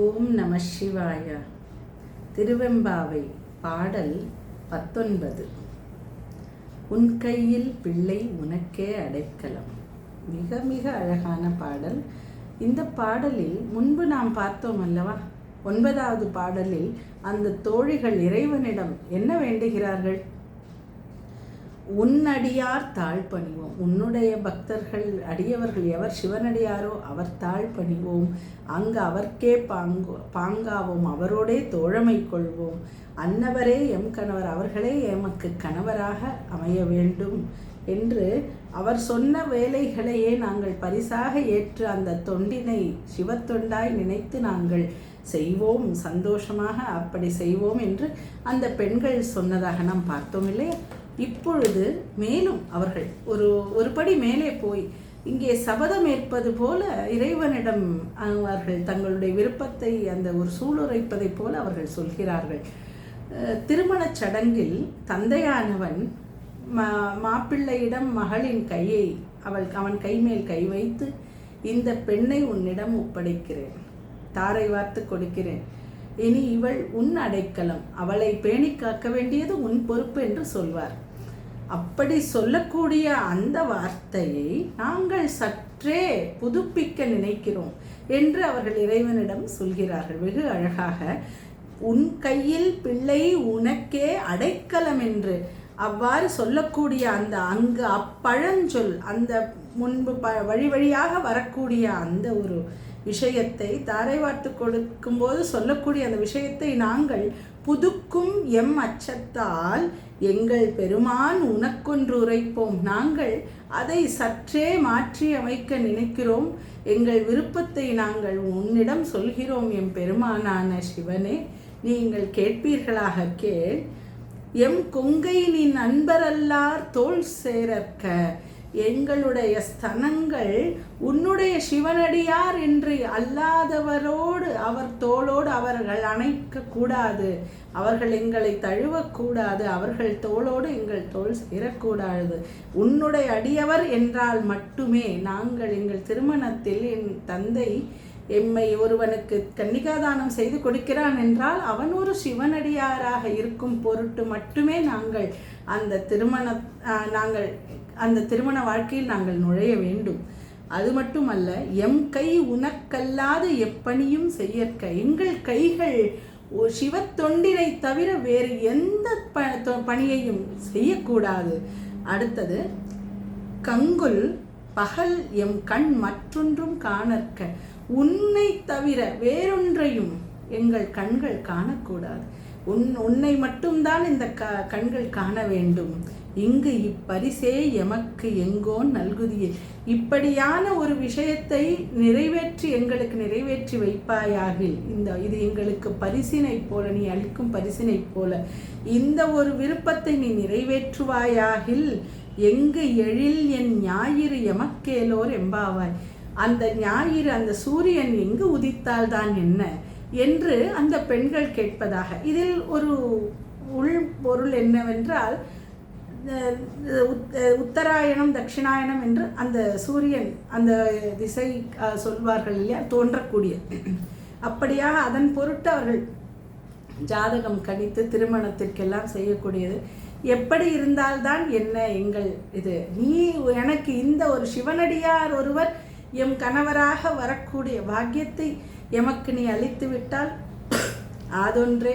ஓம் நம சிவாய. திருவெம்பாவை பாடல் 19. உன் கையில் பிள்ளை உனக்கே அடைக்கலம். மிக மிக அழகான பாடல். இந்த பாடலில் முன்பு நாம் பார்த்தோம் அல்லவா, 9வது பாடலில் அந்த தோழிகள் இறைவனிடம் என்ன வேண்டுகிறார்கள்? உன்னடியார் தாழ் பணிவோம். உன்னுடைய பக்தர்கள் அடியவர்கள் எவர் சிவனடியாரோ அவர் தாழ் பணிவோம். அங்கு அவர்க்கே பாங்காவோம், அவரோடே தோழமை கொள்வோம். அன்னவரே எம் கணவர், அவர்களே எமக்கு கணவராக அமைய வேண்டும் என்று அவர் சொன்ன வேலைகளையே நாங்கள் பரிசாக ஏற்று அந்த தொண்டினை சிவத்தொண்டாய் நினைத்து நாங்கள் செய்வோம், சந்தோஷமாக அப்படி செய்வோம் என்று அந்த பெண்கள் சொன்னதாக நாம் பார்த்தோம் இல்லையா? இப்பொழுது மேலும் அவர்கள் ஒரு படி மேலே போய் இங்கே சபதம் ஏற்பது போல இறைவனிடம் அவர்கள் தங்களுடைய விருப்பத்தை அந்த ஒரு சூளுரைப்பதை போல அவர்கள் சொல்கிறார்கள். திருமணச் சடங்கில் தந்தையானவன் மாப்பிள்ளையிடம் மகளின் கையை அவன் கைமேல் கை வைத்து, இந்த பெண்ணை உன்னிடம் ஒப்படைக்கிறேன், தாரை வார்த்து கொடுக்கிறேன், இனி இவள் உன் அடைக்கலம், அவளை பேணி காக்க வேண்டியது உன் பொறுப்பு என்று சொல்வார். அப்படி சொல்லக்கூடிய அந்த வார்த்தையை நாங்கள் சற்றே புதுப்பிக்க நினைக்கிறோம் என்று அவர்கள் இறைவனிடம் சொல்கிறார்கள். வெகு அழகாக, உன் கையில் பிள்ளை உனக்கே அடைக்கலம் என்று அவ்வாறு சொல்லக்கூடிய அந்த அங்கு அப்பழஞ்சொல், அந்த முன்பு வழி வழியாக வரக்கூடிய அந்த ஒரு விஷயத்தை தாரை வார்த்து கொடுக்கும்போது சொல்லக்கூடிய அந்த விஷயத்தை நாங்கள் புதுக்கும் எம் அச்சத்தால் எங்கள் பெருமான் உனக்கொன்று உரைப்போம். நாங்கள் அதை சற்றே மாற்றி அமைக்க நினைக்கிறோம். எங்கள் விருப்பத்தை நாங்கள் உன்னிடம் சொல்கிறோம். எம் பெருமானான சிவனே, நீங்கள் கேட்பீர்களாக கேள். எம் கொங்கை நின் அன்பரல்லார் தோள் சேரற்க. எங்களுடைய ஸ்தனங்கள் உன்னுடைய சிவனடியார் என்று அல்லாதவரோடு அவர் தோளோடு அவர்கள் அணைக்க கூடாது, அவர்கள் எங்களை தழுவக்கூடாது, அவர்கள் தோளோடு எங்கள் தோள் சேரக்கூடாது. உன்னுடைய அடியவர் என்றால் மட்டுமே நாங்கள் எங்கள் திருமணத்தில் என் தந்தை எம்மை ஒருவனுக்கு கன்னிகாதானம் செய்து கொடுக்கிறான் என்றால் அவன் ஒரு சிவனடியாராக இருக்கும் பொருட்டு மட்டுமே நாங்கள் அந்த திருமண வாழ்க்கையில் நாங்கள் நுழைய வேண்டும். அது மட்டுமல்ல, எம் கை உனக்கல்லாது எப்பணியும் செய்யற்க. எங்கள் கைகள் சிவத்தொண்டினை தவிர வேறு எந்த பணியையும் செய்யக்கூடாது. அடுத்தது, கங்குல் பகல் எம் கண் மற்றொன்றும் காணற்க. உன்னை தவிர வேறொன்றையும் எங்கள் கண்கள் காணக்கூடாது. உன்னை மட்டும்தான் இந்த கண்கள் காண வேண்டும். இங்கு இப்பரிசே எமக்கு எங்கோன் நல்குதியே. இப்படியான ஒரு விஷயத்தை எங்களுக்கு நிறைவேற்றி வைப்பாயாகில், இது எங்களுக்கு பரிசினை போல, நீ அளிக்கும் பரிசினை போல இந்த ஒரு விருப்பத்தை நீ நிறைவேற்றுவாயாகில், எங்கு எழில் என் ஞாயிறு எமக்கேலோர் எம்பாவாய். அந்த ஞாயிறு, அந்த சூரியன் எங்கு உதித்தால்தான் என்ன என்று அந்த பெண்கள் கேட்பதாக. இதில் ஒரு உள்பொருள் என்னவென்றால், உத்தராயணம் தட்சிணாயணம் என்று அந்த சூரியன் அந்த திசை சொல்வார்கள் இல்லையா, தோன்றக்கூடிய. அப்படியாக அதன் பொருட்டு அவர்கள் ஜாதகம் கணித்து திருமணத்திற்கெல்லாம் செய்யக்கூடியது. எப்படி இருந்தால்தான் என்ன எங்கள் இது, நீ எனக்கு இந்த ஒரு சிவனடியார் ஒருவர் எம் கணவராக வரக்கூடிய பாக்கியத்தை எமக்கு நீ அளித்து விட்டால் அதொன்றே